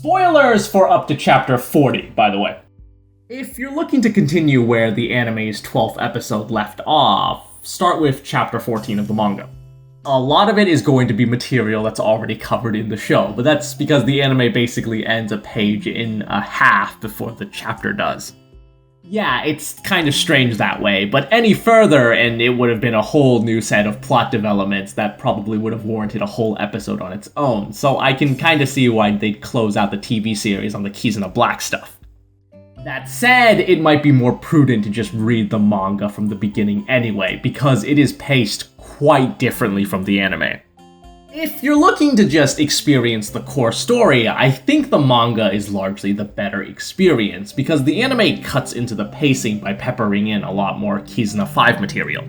Spoilers for up to chapter 40, by the way. If you're looking to continue where the anime's 12th episode left off, start with chapter 14 of the manga. A lot of it is going to be material that's already covered in the show, but that's because the anime basically ends a page in a half before the chapter does. Yeah, it's kind of strange that way, but any further and it would have been a whole new set of plot developments that probably would have warranted a whole episode on its own, so I can kind of see why they'd close out the TV series on the Kisa Black stuff. That said, it might be more prudent to just read the manga from the beginning anyway, because it is paced quite differently from the anime. If you're looking to just experience the core story, I think the manga is largely the better experience, because the anime cuts into the pacing by peppering in a lot more Kisa 5 material.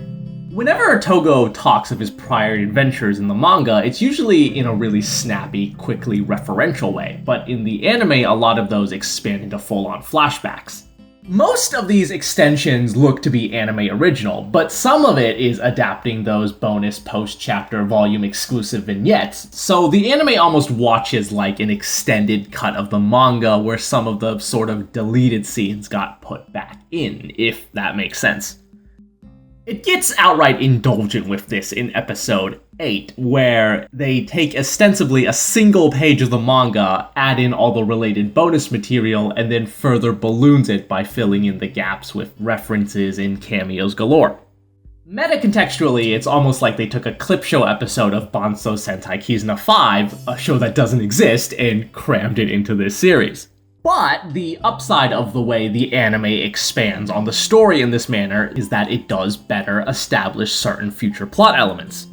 Whenever Togo talks of his prior adventures in the manga, it's usually in a really snappy, quickly referential way, but in the anime a lot of those expand into full-on flashbacks. Most of these extensions look to be anime original, but some of it is adapting those bonus post-chapter volume exclusive vignettes, so the anime almost watches like an extended cut of the manga where some of the sort of deleted scenes got put back in, if that makes sense. It gets outright indulgent with this in episode 8, where they take ostensibly a single page of the manga, add in all the related bonus material, and then further balloons it by filling in the gaps with references and cameos galore. Meta-contextually, it's almost like they took a clip show episode of Banso Sentai Kisa 5, a show that doesn't exist, and crammed it into this series. But the upside of the way the anime expands on the story in this manner is that it does better establish certain future plot elements.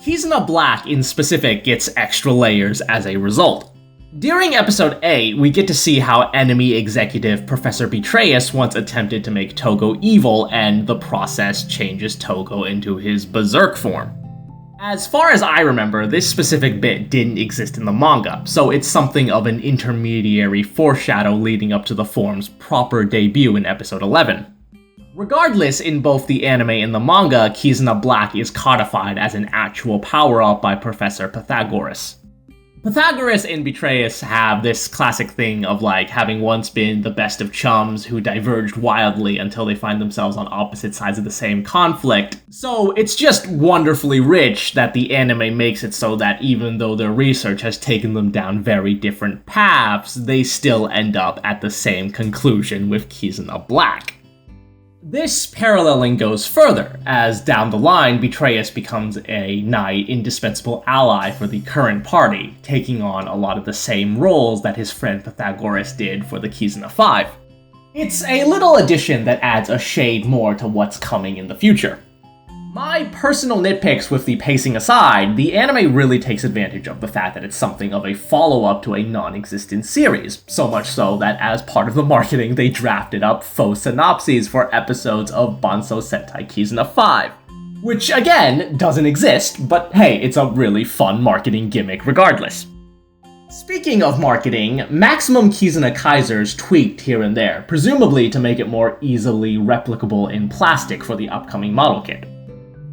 Kisa Black in specific gets extra layers as a result. During episode 8, we get to see how enemy executive Professor Betrayus once attempted to make Togo evil, and the process changes Togo into his berserk form. As far as I remember, this specific bit didn't exist in the manga, so it's something of an intermediary foreshadow leading up to the form's proper debut in episode 11. Regardless, in both the anime and the manga, Kisa Black is codified as an actual power-up by Professor Pythagoras. Pythagoras and Betrayus have this classic thing of like having once been the best of chums who diverged wildly until they find themselves on opposite sides of the same conflict. So it's just wonderfully rich that the anime makes it so that even though their research has taken them down very different paths, they still end up at the same conclusion with Kisa Black. This paralleling goes further, as down the line, Betrayus becomes a nigh indispensable ally for the current party, taking on a lot of the same roles that his friend Pythagoras did for the Kisa 5. It's a little addition that adds a shade more to what's coming in the future. My personal nitpicks with the pacing aside, the anime really takes advantage of the fact that it's something of a follow-up to a non-existent series, so much so that as part of the marketing they drafted up faux synopses for episodes of Banso Sentai Kisa 5. Which, again, doesn't exist, but hey, it's a really fun marketing gimmick regardless. Speaking of marketing, Maximum Kisa Kaiser's tweaked here and there, presumably to make it more easily replicable in plastic for the upcoming model kit.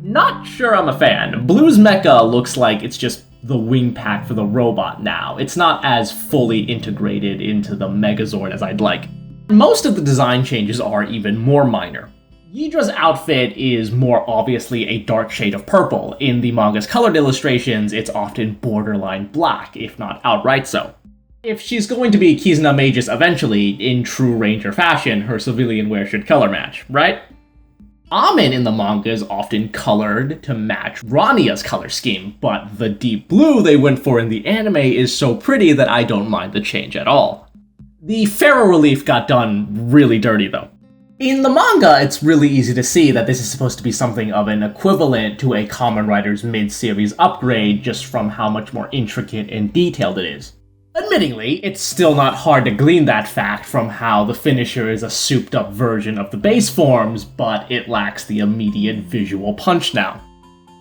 Not sure I'm a fan. Blue's mecha looks like it's just the wing pack for the robot now. It's not as fully integrated into the Megazord as I'd like. Most of the design changes are even more minor. Yidra's outfit is more obviously a dark shade of purple. In the manga's colored illustrations, it's often borderline black, if not outright so. If she's going to be Kizuna Magus eventually, in true Ranger fashion, her civilian wear should color match, right? Amen in the manga is often colored to match Rania's color scheme, but the deep blue they went for in the anime is so pretty that I don't mind the change at all. The ferro relief got done really dirty though. In the manga, it's really easy to see that this is supposed to be something of an equivalent to a Kamen Rider's mid-series upgrade just from how much more intricate and detailed it is. Admittingly, it's still not hard to glean that fact from how the finisher is a souped-up version of the base forms, but it lacks the immediate visual punch now.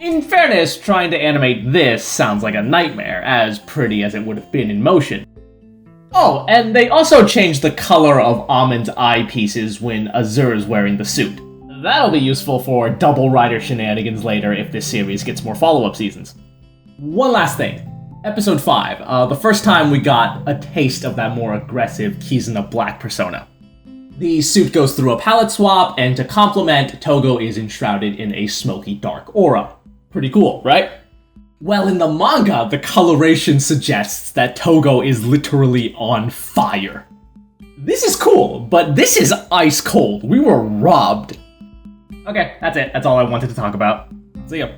In fairness, trying to animate this sounds like a nightmare, as pretty as it would have been in motion. Oh, and they also changed the color of Amen's eyepieces when Azur's wearing the suit. That'll be useful for double rider shenanigans later if this series gets more follow-up seasons. One last thing. Episode 5, the first time we got a taste of that more aggressive Kisa Black persona. The suit goes through a palette swap, and to complement, Togo is enshrouded in a smoky dark aura. Pretty cool, right? Well, in the manga, the coloration suggests that Togo is literally on fire. This is cool, but this is ice cold. We were robbed. Okay, that's it. That's all I wanted to talk about. See ya.